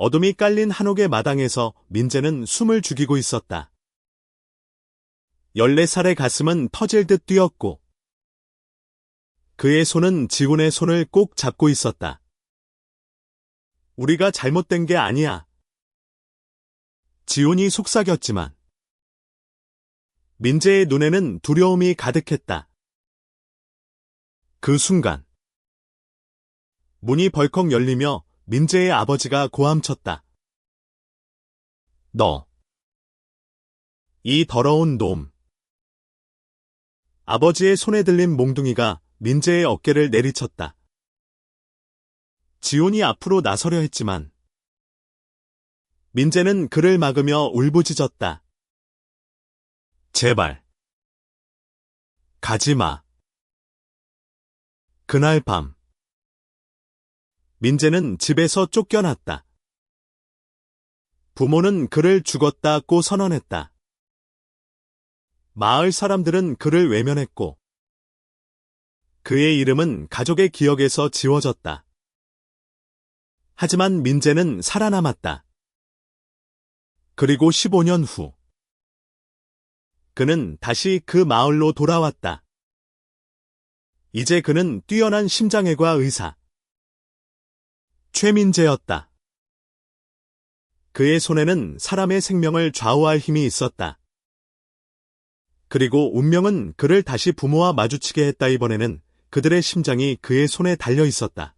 어둠이 깔린 한옥의 마당에서 민재는 숨을 죽이고 있었다. 14살의 가슴은 터질 듯 뛰었고 그의 손은 지훈의 손을 꼭 잡고 있었다. 우리가 잘못된 게 아니야. 지훈이 속삭였지만 민재의 눈에는 두려움이 가득했다. 그 순간 문이 벌컥 열리며 민재의 아버지가 고함쳤다. 너, 이 더러운 놈. 아버지의 손에 들린 몽둥이가 민재의 어깨를 내리쳤다. 지훈이 앞으로 나서려 했지만 민재는 그를 막으며 울부짖었다. 제발. 가지마. 그날 밤 민재는 집에서 쫓겨났다. 부모는 그를 죽었다고 선언했다. 마을 사람들은 그를 외면했고 그의 이름은 가족의 기억에서 지워졌다. 하지만 민재는 살아남았다. 그리고 15년 후 그는 다시 그 마을로 돌아왔다. 이제 그는 뛰어난 심장외과 의사 최민재였다. 그의 손에는 사람의 생명을 좌우할 힘이 있었다. 그리고 운명은 그를 다시 부모와 마주치게 했다. 이번에는 그들의 심장이 그의 손에 달려 있었다.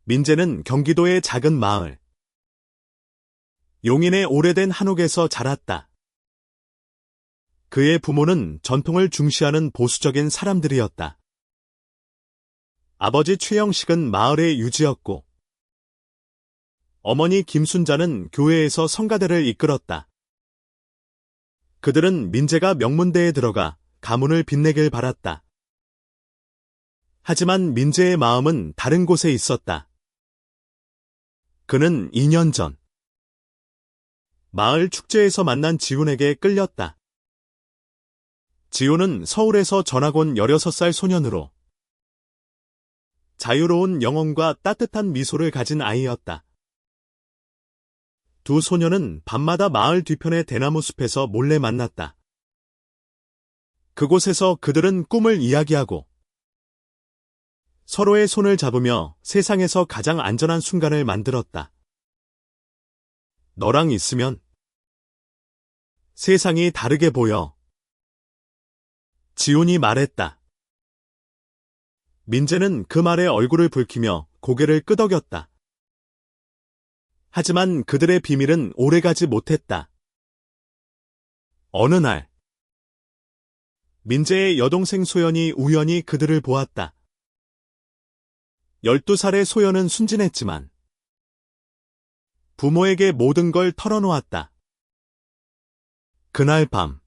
민재는 경기도의 작은 마을 용인의 오래된 한옥에서 자랐다. 그의 부모는 전통을 중시하는 보수적인 사람들이었다. 아버지 최영식은 마을의 유지였고 어머니 김순자는 교회에서 성가대를 이끌었다. 그들은 민재가 명문대에 들어가 가문을 빛내길 바랐다. 하지만 민재의 마음은 다른 곳에 있었다. 그는 2년 전 마을 축제에서 만난 지훈에게 끌렸다. 지훈은 서울에서 전학 온 16살 소년으로 자유로운 영혼과 따뜻한 미소를 가진 아이였다. 두 소녀는 밤마다 마을 뒤편의 대나무 숲에서 몰래 만났다. 그곳에서 그들은 꿈을 이야기하고 서로의 손을 잡으며 세상에서 가장 안전한 순간을 만들었다. 너랑 있으면 세상이 다르게 보여. 지훈이 말했다. 민재는 그 말에 얼굴을 붉히며 고개를 끄덕였다. 하지만 그들의 비밀은 오래가지 못했다. 어느 날 민재의 여동생 소연이 우연히 그들을 보았다. 12살의 소연은 순진했지만 부모에게 모든 걸 털어놓았다. 그날 밤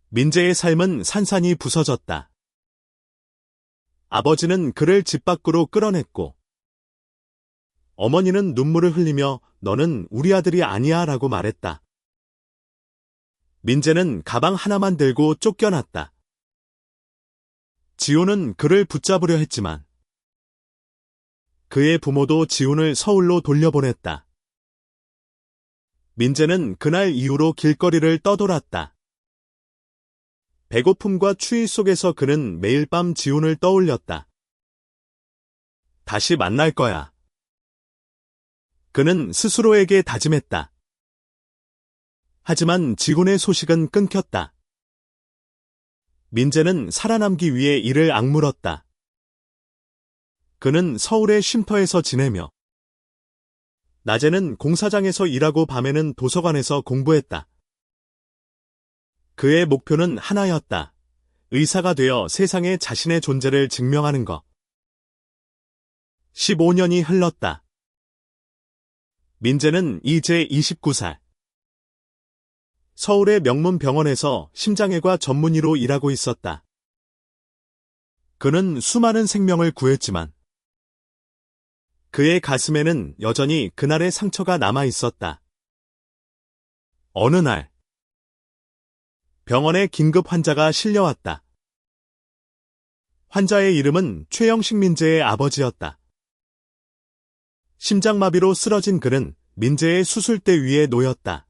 민재의 삶은 산산이 부서졌다. 아버지는 그를 집 밖으로 끌어냈고 어머니는 눈물을 흘리며 너는 우리 아들이 아니야 라고 말했다. 민재는 가방 하나만 들고 쫓겨났다. 지훈은 그를 붙잡으려 했지만 그의 부모도 지훈을 서울로 돌려보냈다. 민재는 그날 이후로 길거리를 떠돌았다. 배고픔과 추위 속에서 그는 매일 밤 지훈을 떠올렸다. 다시 만날 거야. 그는 스스로에게 다짐했다. 하지만 지훈의 소식은 끊겼다. 민재는 살아남기 위해 이를 악물었다. 그는 서울의 쉼터에서 지내며 낮에는 공사장에서 일하고 밤에는 도서관에서 공부했다. 그의 목표는 하나였다. 의사가 되어 세상에 자신의 존재를 증명하는 것. 15년이 흘렀다. 민재는 이제 29살. 서울의 명문 병원에서 심장외과 전문의로 일하고 있었다. 그는 수많은 생명을 구했지만 그의 가슴에는 여전히 그날의 상처가 남아 있었다. 어느 날 병원에 긴급 환자가 실려왔다. 환자의 이름은 최영식 민재의 아버지였다. 심장마비로 쓰러진 그는 민재의 수술대 위에 놓였다.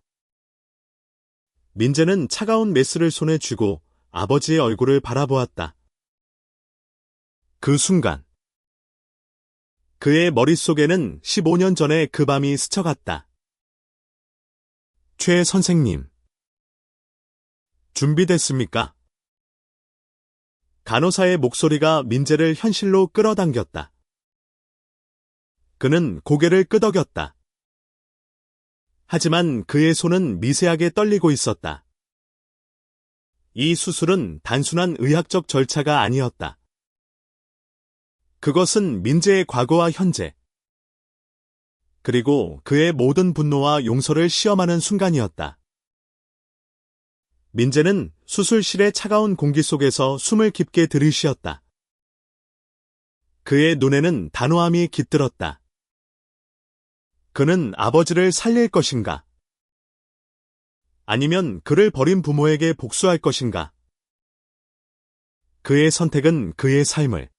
민재는 차가운 메스를 손에 쥐고 아버지의 얼굴을 바라보았다. 그 순간 그의 머릿속에는 15년 전의 그 밤이 스쳐갔다. 최 선생님, 준비됐습니까? 간호사의 목소리가 민재를 현실로 끌어당겼다. 그는 고개를 끄덕였다. 하지만 그의 손은 미세하게 떨리고 있었다. 이 수술은 단순한 의학적 절차가 아니었다. 그것은 민재의 과거와 현재, 그리고 그의 모든 분노와 용서를 시험하는 순간이었다. 민재는 수술실의 차가운 공기 속에서 숨을 깊게 들이쉬었다. 그의 눈에는 단호함이 깃들었다. 그는 아버지를 살릴 것인가? 아니면 그를 버린 부모에게 복수할 것인가? 그의 선택은 그의 삶을,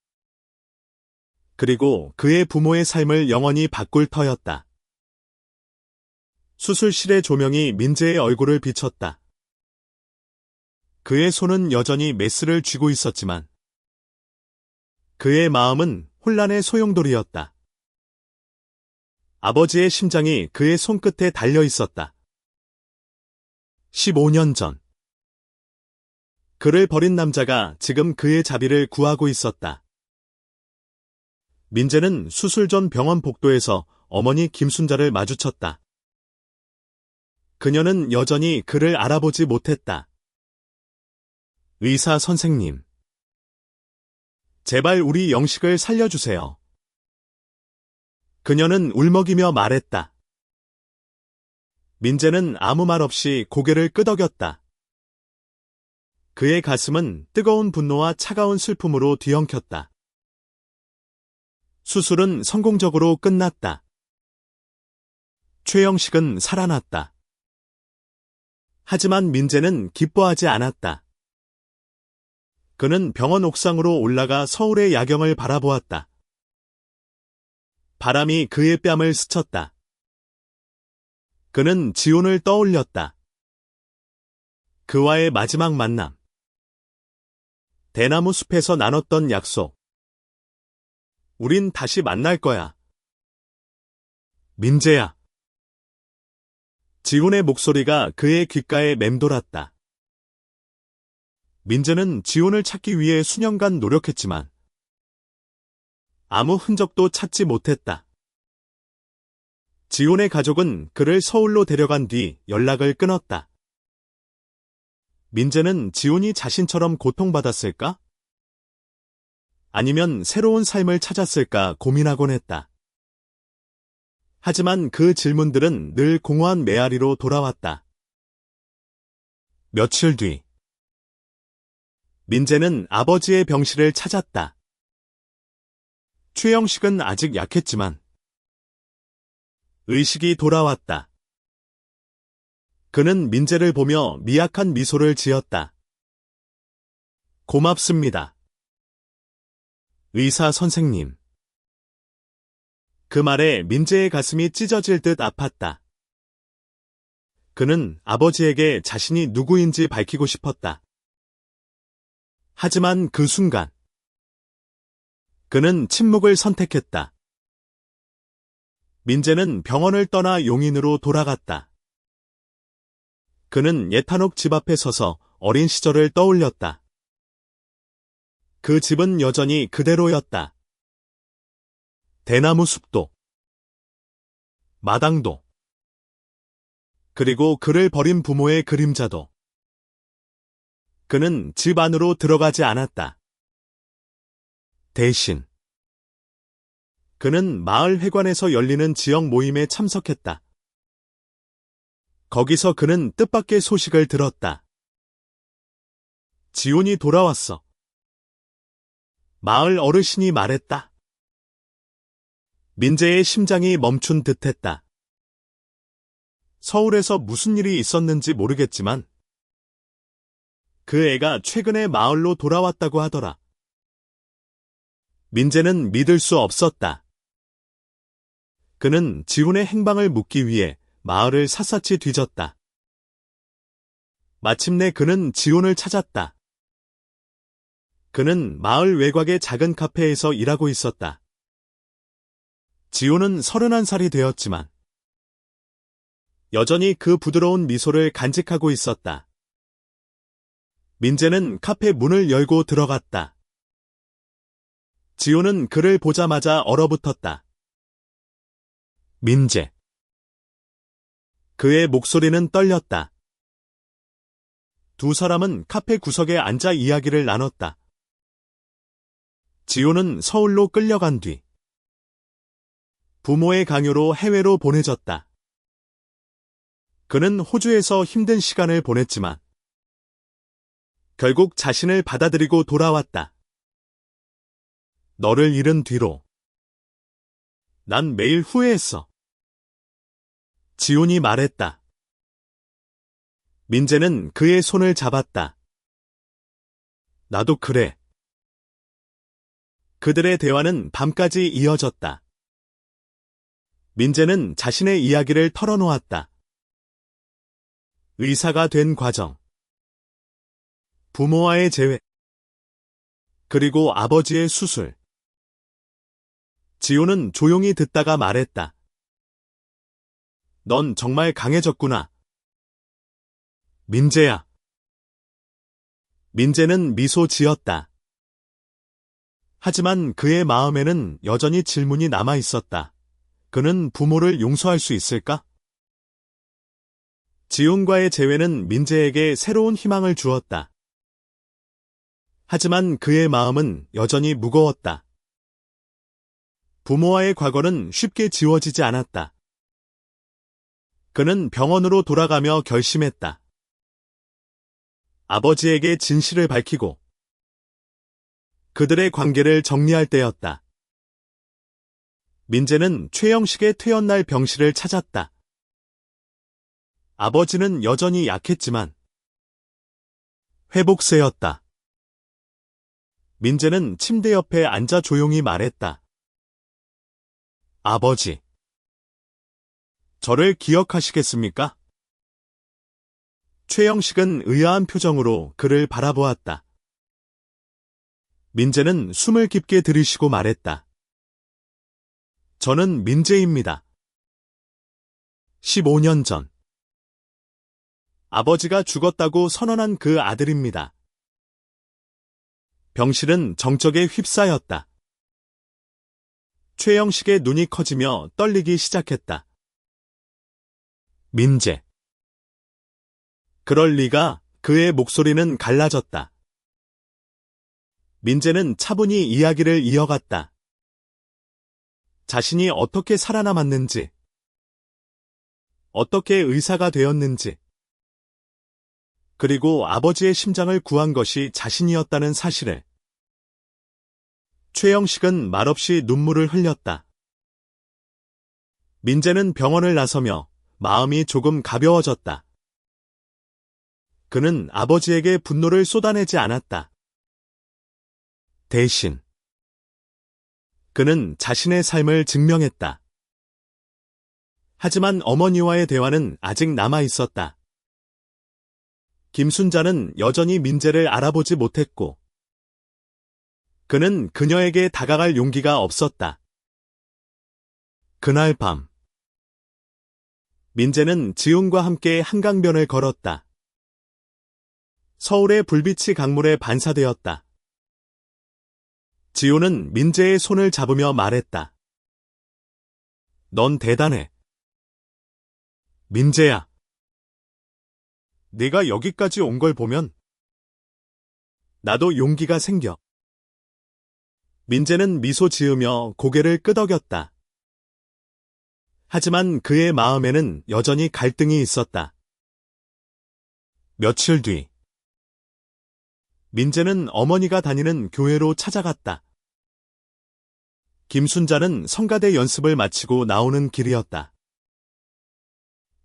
그리고 그의 부모의 삶을 영원히 바꿀 터였다. 수술실의 조명이 민재의 얼굴을 비췄다. 그의 손은 여전히 메스를 쥐고 있었지만 그의 마음은 혼란의 소용돌이였다. 아버지의 심장이 그의 손끝에 달려 있었다. 15년 전 그를 버린 남자가 지금 그의 자비를 구하고 있었다. 민재는 수술 전 병원 복도에서 어머니 김순자를 마주쳤다. 그녀는 여전히 그를 알아보지 못했다. 의사 선생님, 제발 우리 영식을 살려주세요. 그녀는 울먹이며 말했다. 민재는 아무 말 없이 고개를 끄덕였다. 그의 가슴은 뜨거운 분노와 차가운 슬픔으로 뒤엉켰다. 수술은 성공적으로 끝났다. 최영식은 살아났다. 하지만 민재는 기뻐하지 않았다. 그는 병원 옥상으로 올라가 서울의 야경을 바라보았다. 바람이 그의 뺨을 스쳤다. 그는 지온을 떠올렸다. 그와의 마지막 만남. 대나무 숲에서 나눴던 약속. 우린 다시 만날 거야. 민재야. 지온의 목소리가 그의 귓가에 맴돌았다. 민재는 지온을 찾기 위해 수년간 노력했지만 아무 흔적도 찾지 못했다. 지온의 가족은 그를 서울로 데려간 뒤 연락을 끊었다. 민재는 지온이 자신처럼 고통받았을까? 아니면 새로운 삶을 찾았을까 고민하곤 했다. 하지만 그 질문들은 늘 공허한 메아리로 돌아왔다. 며칠 뒤 민재는 아버지의 병실을 찾았다. 최영식은 아직 약했지만 의식이 돌아왔다. 그는 민재를 보며 미약한 미소를 지었다. 고맙습니다. 의사 선생님. 그 말에 민재의 가슴이 찢어질 듯 아팠다. 그는 아버지에게 자신이 누구인지 밝히고 싶었다. 하지만 그 순간 그는 침묵을 선택했다. 민재는 병원을 떠나 용인으로 돌아갔다. 그는 예탄옥 집 앞에 서서 어린 시절을 떠올렸다. 그 집은 여전히 그대로였다. 대나무 숲도, 마당도, 그리고 그를 버린 부모의 그림자도. 그는 집 안으로 들어가지 않았다. 대신 그는 마을 회관에서 열리는 지역 모임에 참석했다. 거기서 그는 뜻밖의 소식을 들었다. 지온이 돌아왔어. 마을 어르신이 말했다. 민재의 심장이 멈춘 듯했다. 서울에서 무슨 일이 있었는지 모르겠지만 그 애가 최근에 마을로 돌아왔다고 하더라. 민재는 믿을 수 없었다. 그는 지훈의 행방을 묻기 위해 마을을 샅샅이 뒤졌다. 마침내 그는 지훈을 찾았다. 그는 마을 외곽의 작은 카페에서 일하고 있었다. 지훈은 31살이 되었지만 여전히 그 부드러운 미소를 간직하고 있었다. 민재는 카페 문을 열고 들어갔다. 지훈은 그를 보자마자 얼어붙었다. 민재. 그의 목소리는 떨렸다. 두 사람은 카페 구석에 앉아 이야기를 나눴다. 지훈은 서울로 끌려간 뒤 부모의 강요로 해외로 보내졌다. 그는 호주에서 힘든 시간을 보냈지만 결국 자신을 받아들이고 돌아왔다. 너를 잃은 뒤로 난 매일 후회했어. 지훈이 말했다. 민재는 그의 손을 잡았다. 나도 그래. 그들의 대화는 밤까지 이어졌다. 민재는 자신의 이야기를 털어놓았다. 의사가 된 과정, 부모와의 재회, 그리고 아버지의 수술. 지훈은 조용히 듣다가 말했다. 넌 정말 강해졌구나. 민재야. 민재는 미소 지었다. 하지만 그의 마음에는 여전히 질문이 남아 있었다. 그는 부모를 용서할 수 있을까? 지훈과의 재회는 민재에게 새로운 희망을 주었다. 하지만 그의 마음은 여전히 무거웠다. 부모와의 과거는 쉽게 지워지지 않았다. 그는 병원으로 돌아가며 결심했다. 아버지에게 진실을 밝히고 그들의 관계를 정리할 때였다. 민재는 최영식의 퇴원날 병실을 찾았다. 아버지는 여전히 약했지만 회복세였다. 민재는 침대 옆에 앉아 조용히 말했다. 아버지, 저를 기억하시겠습니까? 최영식은 의아한 표정으로 그를 바라보았다. 민재는 숨을 깊게 들이쉬고 말했다. 저는 민재입니다. 15년 전 아버지가 죽었다고 선언한 그 아들입니다. 병실은 정적에 휩싸였다. 최영식의 눈이 커지며 떨리기 시작했다. 민재. 그럴 리가. 그의 목소리는 갈라졌다. 민재는 차분히 이야기를 이어갔다. 자신이 어떻게 살아남았는지, 어떻게 의사가 되었는지, 그리고 아버지의 심장을 구한 것이 자신이었다는 사실을. 최영식은 말없이 눈물을 흘렸다. 민재는 병원을 나서며 마음이 조금 가벼워졌다. 그는 아버지에게 분노를 쏟아내지 않았다. 대신 그는 자신의 삶을 증명했다. 하지만 어머니와의 대화는 아직 남아 있었다. 김순자는 여전히 민재를 알아보지 못했고 그는 그녀에게 다가갈 용기가 없었다. 그날 밤 민재는 지훈과 함께 한강변을 걸었다. 서울의 불빛이 강물에 반사되었다. 지훈은 민재의 손을 잡으며 말했다. 넌 대단해. 민재야. 네가 여기까지 온 걸 보면 나도 용기가 생겨. 민재는 미소 지으며 고개를 끄덕였다. 하지만 그의 마음에는 여전히 갈등이 있었다. 며칠 뒤 민재는 어머니가 다니는 교회로 찾아갔다. 김순자는 성가대 연습을 마치고 나오는 길이었다.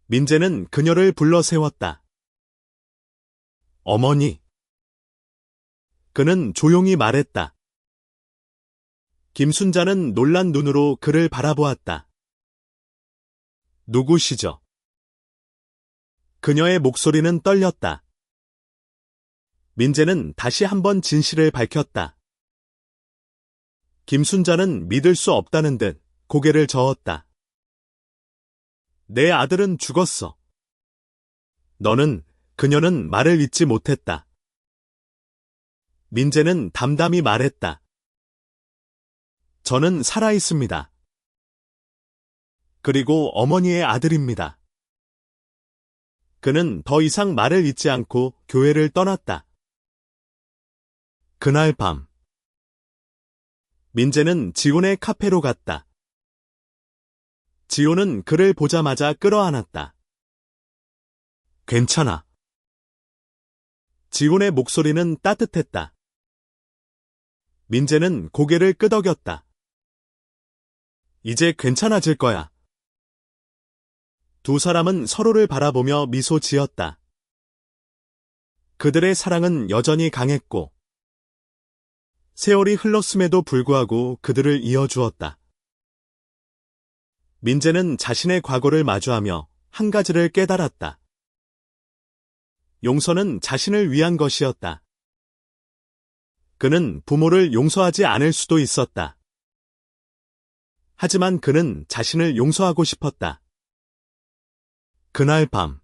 민재는 그녀를 불러 세웠다. 어머니. 그는 조용히 말했다. 김순자는 놀란 눈으로 그를 바라보았다. 누구시죠? 그녀의 목소리는 떨렸다. 민재는 다시 한번 진실을 밝혔다. 김순자는 믿을 수 없다는 듯 고개를 저었다. 내 아들은 죽었어. 그녀는 말을 잇지 못했다. 민재는 담담히 말했다. 저는 살아 있습니다. 그리고 어머니의 아들입니다. 그는 더 이상 말을 잇지 않고 교회를 떠났다. 그날 밤, 민재는 지훈의 카페로 갔다. 지훈은 그를 보자마자 끌어안았다. 괜찮아. 지훈의 목소리는 따뜻했다. 민재는 고개를 끄덕였다. 이제 괜찮아질 거야. 두 사람은 서로를 바라보며 미소 지었다. 그들의 사랑은 여전히 강했고, 세월이 흘렀음에도 불구하고 그들을 이어주었다. 민재는 자신의 과거를 마주하며 한 가지를 깨달았다. 용서는 자신을 위한 것이었다. 그는 부모를 용서하지 않을 수도 있었다. 하지만 그는 자신을 용서하고 싶었다. 그날 밤,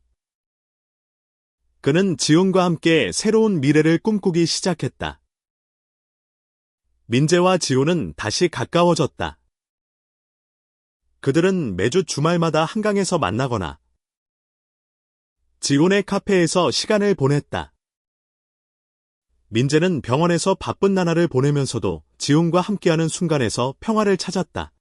그는 지훈과 함께 새로운 미래를 꿈꾸기 시작했다. 민재와 지훈은 다시 가까워졌다. 그들은 매주 주말마다 한강에서 만나거나 지훈의 카페에서 시간을 보냈다. 민재는 병원에서 바쁜 나날을 보내면서도 지훈과 함께하는 순간에서 평화를 찾았다.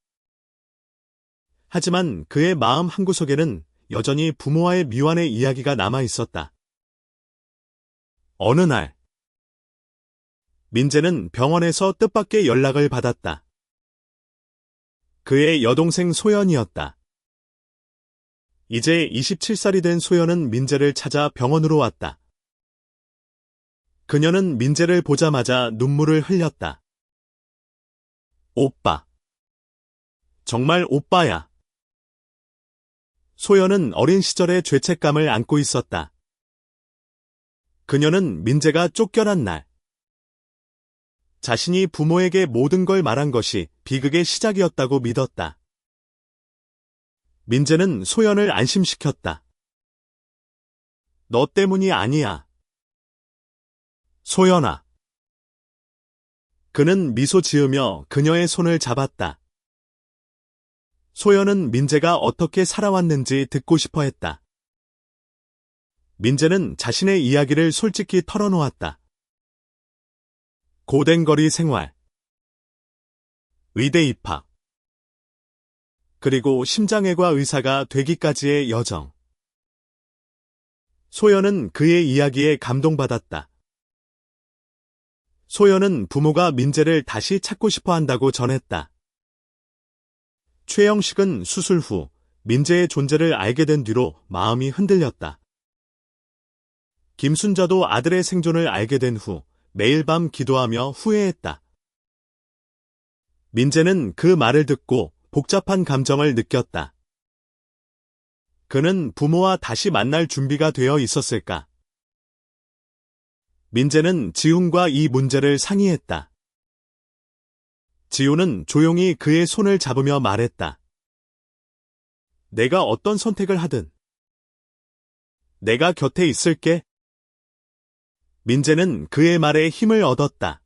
하지만 그의 마음 한구석에는 여전히 부모와의 미완의 이야기가 남아 있었다. 어느 날, 민재는 병원에서 뜻밖의 연락을 받았다. 그의 여동생 소연이었다. 이제 27살이 된 소연은 민재를 찾아 병원으로 왔다. 그녀는 민재를 보자마자 눈물을 흘렸다. 오빠. 정말 오빠야. 소연은 어린 시절의 죄책감을 안고 있었다. 그녀는 민재가 쫓겨난 날, 자신이 부모에게 모든 걸 말한 것이 비극의 시작이었다고 믿었다. 민재는 소연을 안심시켰다. 너 때문이 아니야. 소연아. 그는 미소 지으며 그녀의 손을 잡았다. 소연은 민재가 어떻게 살아왔는지 듣고 싶어 했다. 민재는 자신의 이야기를 솔직히 털어놓았다. 고된거리 생활, 의대 입학, 그리고 심장외과 의사가 되기까지의 여정. 소연은 그의 이야기에 감동받았다. 소연은 부모가 민재를 다시 찾고 싶어 한다고 전했다. 최영식은 수술 후 민재의 존재를 알게 된 뒤로 마음이 흔들렸다. 김순자도 아들의 생존을 알게 된 후 매일 밤 기도하며 후회했다. 민재는 그 말을 듣고 복잡한 감정을 느꼈다. 그는 부모와 다시 만날 준비가 되어 있었을까? 민재는 지훈과 이 문제를 상의했다. 지훈은 조용히 그의 손을 잡으며 말했다. 내가 어떤 선택을 하든 내가 곁에 있을게. 민재는 그의 말에 힘을 얻었다.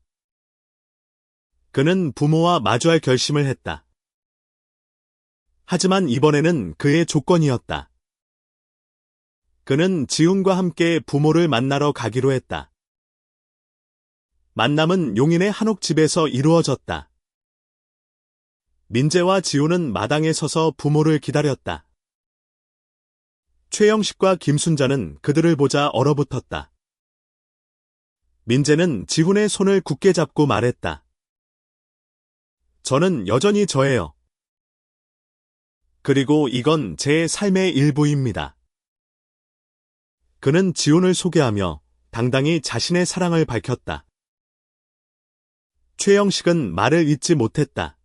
그는 부모와 마주할 결심을 했다. 하지만 이번에는 그의 조건이었다. 그는 지훈과 함께 부모를 만나러 가기로 했다. 만남은 용인의 한옥집에서 이루어졌다. 민재와 지훈은 마당에 서서 부모를 기다렸다. 최영식과 김순자는 그들을 보자 얼어붙었다. 민재는 지훈의 손을 굳게 잡고 말했다. 저는 여전히 저예요. 그리고 이건 제 삶의 일부입니다. 그는 지훈을 소개하며 당당히 자신의 사랑을 밝혔다. 최영식은 말을 잇지 못했다.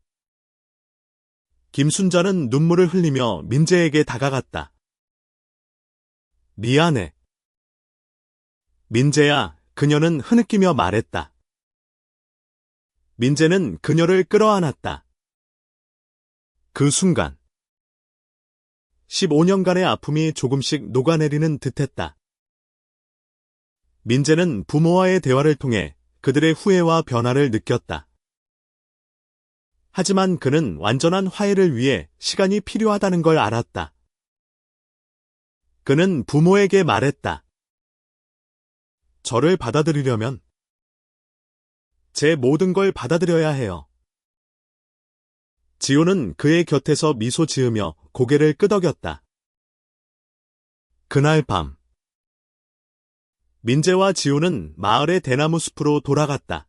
김순자는 눈물을 흘리며 민재에게 다가갔다. 미안해. 민재야, 그녀는 흐느끼며 말했다. 민재는 그녀를 끌어안았다. 그 순간 15년간의 아픔이 조금씩 녹아내리는 듯했다. 민재는 부모와의 대화를 통해 그들의 후회와 변화를 느꼈다. 하지만 그는 완전한 화해를 위해 시간이 필요하다는 걸 알았다. 그는 부모에게 말했다. 저를 받아들이려면 제 모든 걸 받아들여야 해요. 지호는 그의 곁에서 미소 지으며 고개를 끄덕였다. 그날 밤 민재와 지호는 마을의 대나무 숲으로 돌아갔다.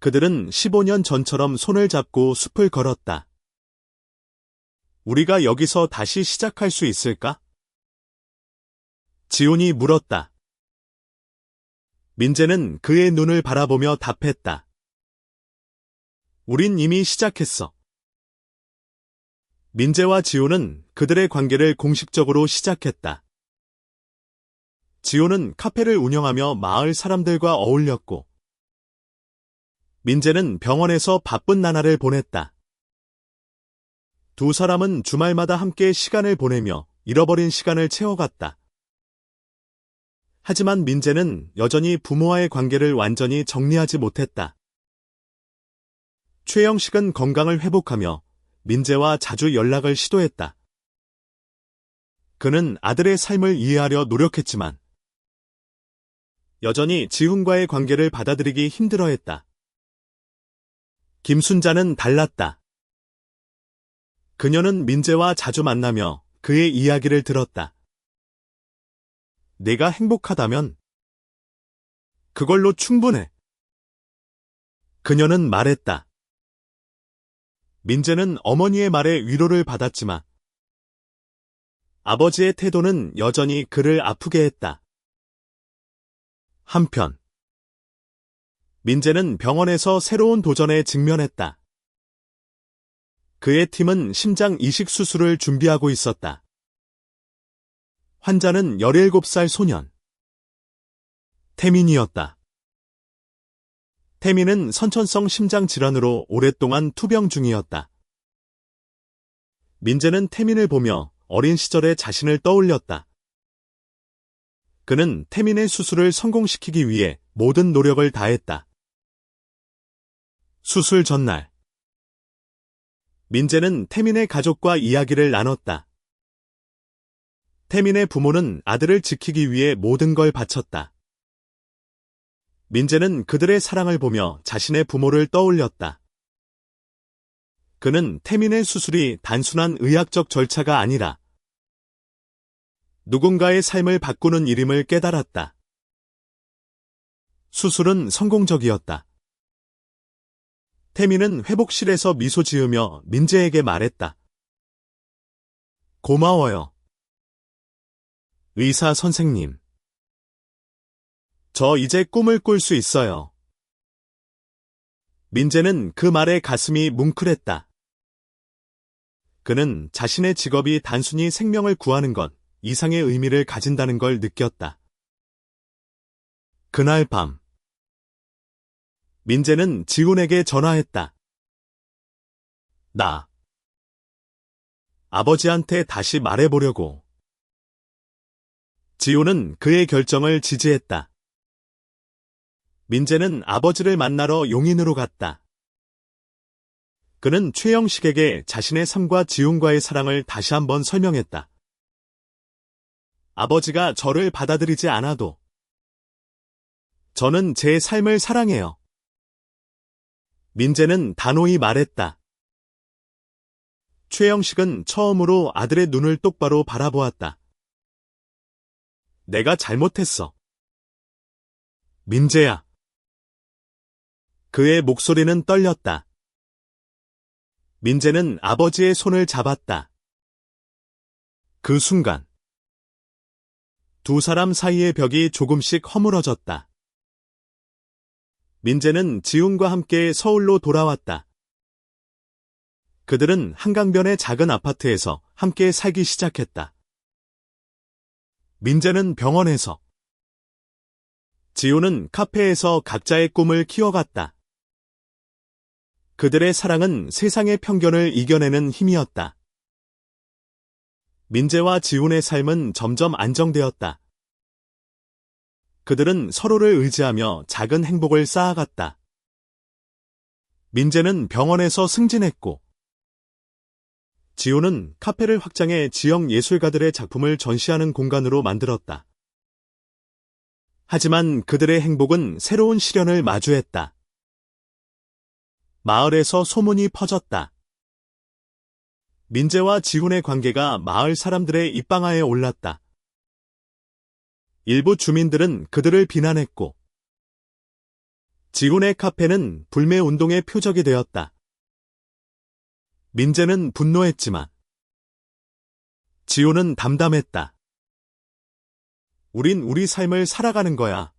그들은 15년 전처럼 손을 잡고 숲을 걸었다. 우리가 여기서 다시 시작할 수 있을까? 지훈이 물었다. 민재는 그의 눈을 바라보며 답했다. 우린 이미 시작했어. 민재와 지호는 그들의 관계를 공식적으로 시작했다. 지호는 카페를 운영하며 마을 사람들과 어울렸고, 민재는 병원에서 바쁜 나날을 보냈다. 두 사람은 주말마다 함께 시간을 보내며 잃어버린 시간을 채워갔다. 하지만 민재는 여전히 부모와의 관계를 완전히 정리하지 못했다. 최영식은 건강을 회복하며 민재와 자주 연락을 시도했다. 그는 아들의 삶을 이해하려 노력했지만 여전히 지훈과의 관계를 받아들이기 힘들어했다. 김순자는 달랐다. 그녀는 민재와 자주 만나며 그의 이야기를 들었다. 내가 행복하다면 그걸로 충분해. 그녀는 말했다. 민재는 어머니의 말에 위로를 받았지만 아버지의 태도는 여전히 그를 아프게 했다. 한편 민재는 병원에서 새로운 도전에 직면했다. 그의 팀은 심장 이식 수술을 준비하고 있었다. 환자는 17살 소년 태민이었다. 태민은 선천성 심장 질환으로 오랫동안 투병 중이었다. 민재는 태민을 보며 어린 시절의 자신을 떠올렸다. 그는 태민의 수술을 성공시키기 위해 모든 노력을 다했다. 수술 전날 민재는 태민의 가족과 이야기를 나눴다. 태민의 부모는 아들을 지키기 위해 모든 걸 바쳤다. 민재는 그들의 사랑을 보며 자신의 부모를 떠올렸다. 그는 태민의 수술이 단순한 의학적 절차가 아니라 누군가의 삶을 바꾸는 일임을 깨달았다. 수술은 성공적이었다. 태민은 회복실에서 미소 지으며 민재에게 말했다. 고마워요. 의사 선생님. 저 이제 꿈을 꿀 수 있어요. 민재는 그 말에 가슴이 뭉클했다. 그는 자신의 직업이 단순히 생명을 구하는 것 이상의 의미를 가진다는 걸 느꼈다. 그날 밤 민재는 지훈에게 전화했다. 나 아버지한테 다시 말해보려고. 지훈은 그의 결정을 지지했다. 민재는 아버지를 만나러 용인으로 갔다. 그는 최영식에게 자신의 삶과 지훈과의 사랑을 다시 한번 설명했다. 아버지가 저를 받아들이지 않아도 저는 제 삶을 사랑해요. 민재는 단호히 말했다. 최영식은 처음으로 아들의 눈을 똑바로 바라보았다. 내가 잘못했어. 민재야. 그의 목소리는 떨렸다. 민재는 아버지의 손을 잡았다. 그 순간 두 사람 사이의 벽이 조금씩 허물어졌다. 민재는 지훈과 함께 서울로 돌아왔다. 그들은 한강변의 작은 아파트에서 함께 살기 시작했다. 민재는 병원에서, 지우는 카페에서 각자의 꿈을 키워갔다. 그들의 사랑은 세상의 편견을 이겨내는 힘이었다. 민재와 지훈의 삶은 점점 안정되었다. 그들은 서로를 의지하며 작은 행복을 쌓아갔다. 민재는 병원에서 승진했고, 지훈은 카페를 확장해 지역 예술가들의 작품을 전시하는 공간으로 만들었다. 하지만 그들의 행복은 새로운 시련을 마주했다. 마을에서 소문이 퍼졌다. 민재와 지훈의 관계가 마을 사람들의 입방아에 올랐다. 일부 주민들은 그들을 비난했고, 지훈의 카페는 불매운동의 표적이 되었다. 민재는 분노했지만, 지훈은 담담했다. 우린 우리 삶을 살아가는 거야.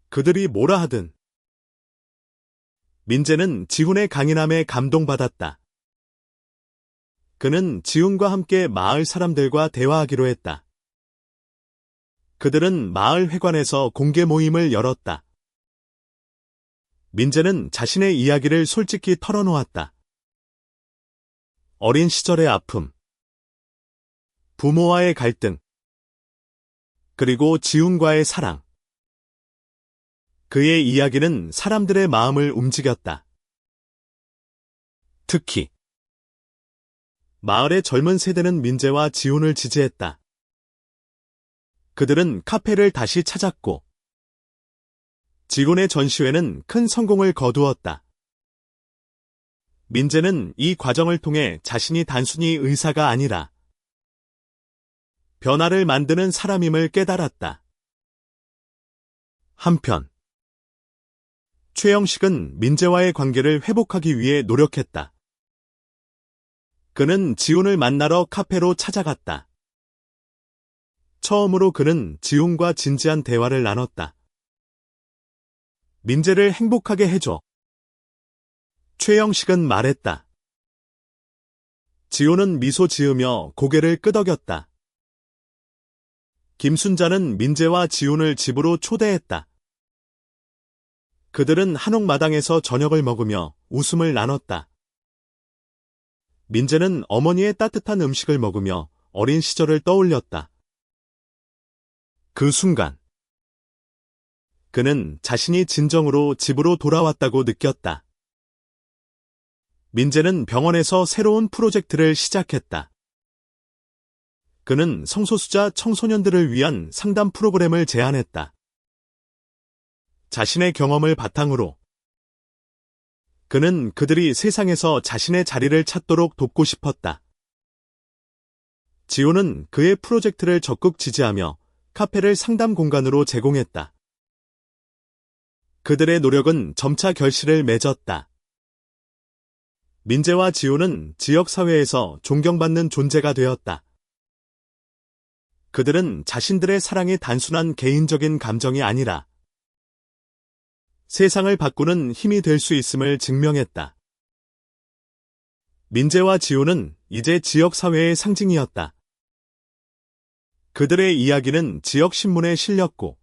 그들이 뭐라 하든. 민재는 지훈의 강인함에 감동받았다. 그는 지훈과 함께 마을 사람들과 대화하기로 했다. 그들은 마을 회관에서 공개 모임을 열었다. 민재는 자신의 이야기를 솔직히 털어놓았다. 어린 시절의 아픔, 부모와의 갈등, 그리고 지훈과의 사랑. 그의 이야기는 사람들의 마음을 움직였다. 특히 마을의 젊은 세대는 민재와 지훈을 지지했다. 그들은 카페를 다시 찾았고, 지훈의 전시회는 큰 성공을 거두었다. 민재는 이 과정을 통해 자신이 단순히 의사가 아니라 변화를 만드는 사람임을 깨달았다. 한편, 최영식은 민재와의 관계를 회복하기 위해 노력했다. 그는 지훈을 만나러 카페로 찾아갔다. 처음으로 그는 지훈과 진지한 대화를 나눴다. 민재를 행복하게 해줘. 최영식은 말했다. 지훈은 미소 지으며 고개를 끄덕였다. 김순자는 민재와 지훈을 집으로 초대했다. 그들은 한옥마당에서 저녁을 먹으며 웃음을 나눴다. 민재는 어머니의 따뜻한 음식을 먹으며 어린 시절을 떠올렸다. 그 순간, 그는 자신이 진정으로 집으로 돌아왔다고 느꼈다. 민재는 병원에서 새로운 프로젝트를 시작했다. 그는 성소수자 청소년들을 위한 상담 프로그램을 제안했다. 자신의 경험을 바탕으로 그는 그들이 세상에서 자신의 자리를 찾도록 돕고 싶었다. 지호는 그의 프로젝트를 적극 지지하며 카페를 상담 공간으로 제공했다. 그들의 노력은 점차 결실을 맺었다. 민재와 지호는 지역사회에서 존경받는 존재가 되었다. 그들은 자신들의 사랑이 단순한 개인적인 감정이 아니라 세상을 바꾸는 힘이 될 수 있음을 증명했다. 민재와 지호는 이제 지역사회의 상징이었다. 그들의 이야기는 지역신문에 실렸고,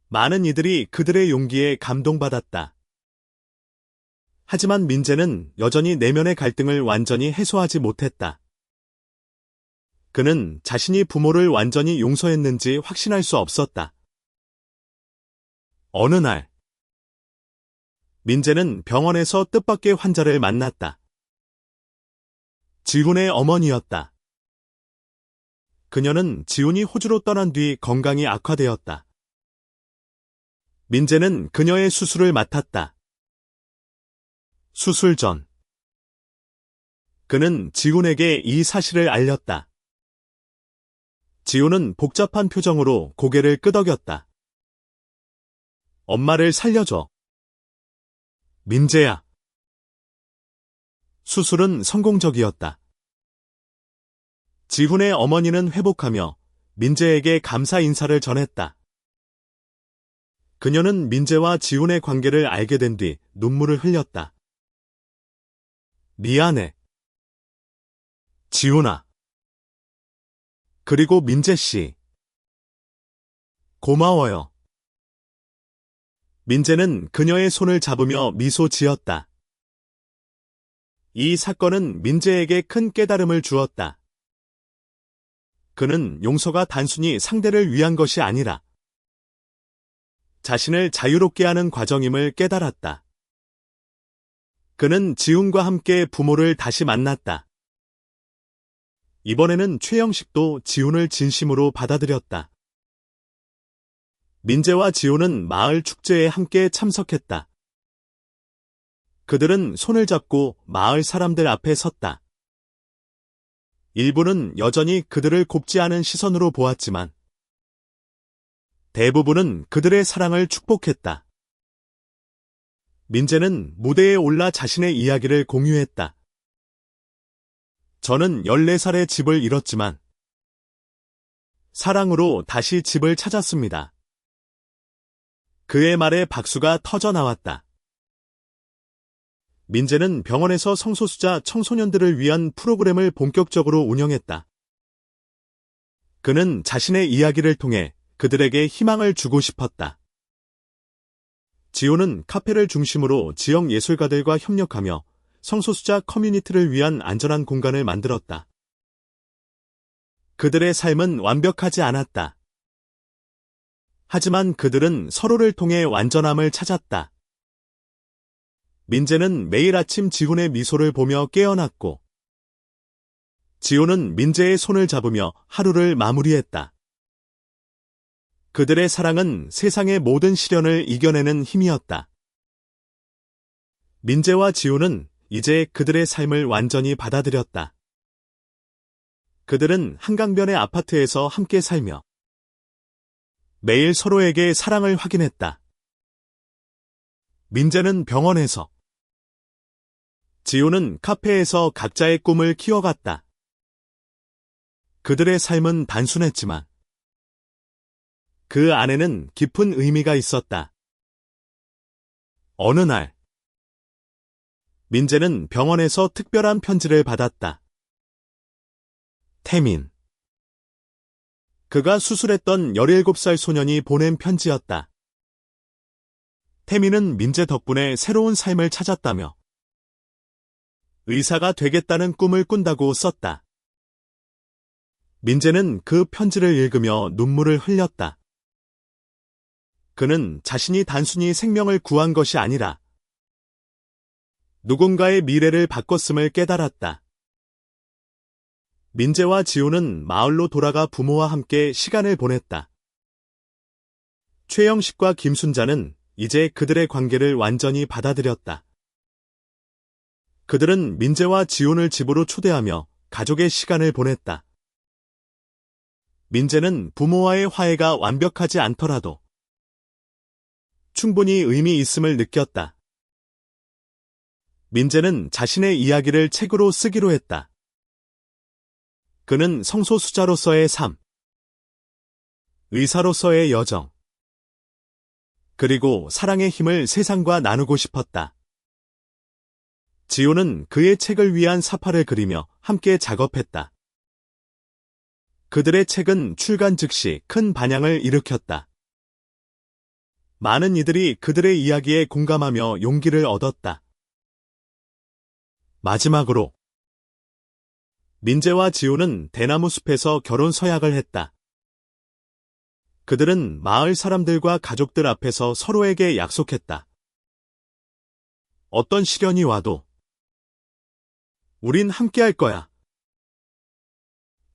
많은 이들이 그들의 용기에 감동받았다. 하지만 민재는 여전히 내면의 갈등을 완전히 해소하지 못했다. 그는 자신이 부모를 완전히 용서했는지 확신할 수 없었다. 어느 날, 민재는 병원에서 뜻밖의 환자를 만났다. 지훈의 어머니였다. 그녀는 지훈이 호주로 떠난 뒤 건강이 악화되었다. 민재는 그녀의 수술을 맡았다. 수술 전, 그는 지훈에게 이 사실을 알렸다. 지훈은 복잡한 표정으로 고개를 끄덕였다. 엄마를 살려줘. 민재야. 수술은 성공적이었다. 지훈의 어머니는 회복하며 민재에게 감사 인사를 전했다. 그녀는 민재와 지훈의 관계를 알게 된 뒤 눈물을 흘렸다. 미안해. 지훈아. 그리고 민재씨. 고마워요. 민재는 그녀의 손을 잡으며 미소 지었다. 이 사건은 민재에게 큰 깨달음을 주었다. 그는 용서가 단순히 상대를 위한 것이 아니라 자신을 자유롭게 하는 과정임을 깨달았다. 그는 지훈과 함께 부모를 다시 만났다. 이번에는 최영식도 지훈을 진심으로 받아들였다. 민재와 지훈은 마을 축제에 함께 참석했다. 그들은 손을 잡고 마을 사람들 앞에 섰다. 일부는 여전히 그들을 곱지 않은 시선으로 보았지만 대부분은 그들의 사랑을 축복했다. 민재는 무대에 올라 자신의 이야기를 공유했다. 저는 14살에 집을 잃었지만 사랑으로 다시 집을 찾았습니다. 그의 말에 박수가 터져 나왔다. 민재는 병원에서 성소수자 청소년들을 위한 프로그램을 본격적으로 운영했다. 그는 자신의 이야기를 통해 그들에게 희망을 주고 싶었다. 지호는 카페를 중심으로 지역 예술가들과 협력하며 성소수자 커뮤니티를 위한 안전한 공간을 만들었다. 그들의 삶은 완벽하지 않았다. 하지만 그들은 서로를 통해 완전함을 찾았다. 민재는 매일 아침 지훈의 미소를 보며 깨어났고, 지훈은 민재의 손을 잡으며 하루를 마무리했다. 그들의 사랑은 세상의 모든 시련을 이겨내는 힘이었다. 민재와 지훈은 이제 그들의 삶을 완전히 받아들였다. 그들은 한강변의 아파트에서 함께 살며 매일 서로에게 사랑을 확인했다. 민재는 병원에서, 지훈은 카페에서 각자의 꿈을 키워갔다. 그들의 삶은 단순했지만 그 안에는 깊은 의미가 있었다. 어느 날, 민재는 병원에서 특별한 편지를 받았다. 태민. 그가 수술했던 17살 소년이 보낸 편지였다. 태민은 민재 덕분에 새로운 삶을 찾았다며 의사가 되겠다는 꿈을 꾼다고 썼다. 민재는 그 편지를 읽으며 눈물을 흘렸다. 그는 자신이 단순히 생명을 구한 것이 아니라 누군가의 미래를 바꿨음을 깨달았다. 민재와 지훈은 마을로 돌아가 부모와 함께 시간을 보냈다. 최영식과 김순자는 이제 그들의 관계를 완전히 받아들였다. 그들은 민재와 지훈을 집으로 초대하며 가족의 시간을 보냈다. 민재는 부모와의 화해가 완벽하지 않더라도 충분히 의미 있음을 느꼈다. 민재는 자신의 이야기를 책으로 쓰기로 했다. 그는 성소수자로서의 삶, 의사로서의 여정, 그리고 사랑의 힘을 세상과 나누고 싶었다. 지호는 그의 책을 위한 사파를 그리며 함께 작업했다. 그들의 책은 출간 즉시 큰 반향을 일으켰다. 많은 이들이 그들의 이야기에 공감하며 용기를 얻었다. 마지막으로 민재와 지호는 대나무 숲에서 결혼 서약을 했다. 그들은 마을 사람들과 가족들 앞에서 서로에게 약속했다. 어떤 시련이 와도 우린 함께할 거야.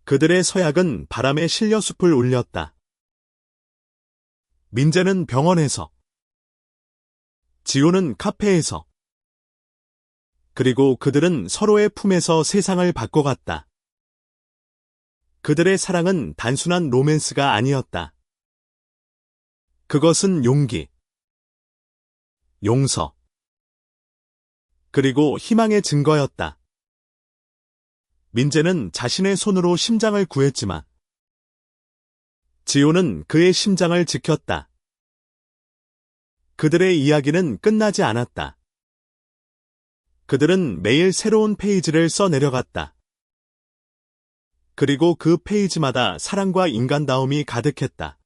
그들의 서약은 바람에 실려 숲을 울렸다. 민재는 병원에서, 지호는 카페에서, 그리고 그들은 서로의 품에서 세상을 바꿔갔다. 그들의 사랑은 단순한 로맨스가 아니었다. 그것은 용기, 용서, 그리고 희망의 증거였다. 민재는 자신의 손으로 심장을 구했지만 지호는 그의 심장을 지켰다. 그들의 이야기는 끝나지 않았다. 그들은 매일 새로운 페이지를 써 내려갔다. 그리고 그 페이지마다 사랑과 인간다움이 가득했다.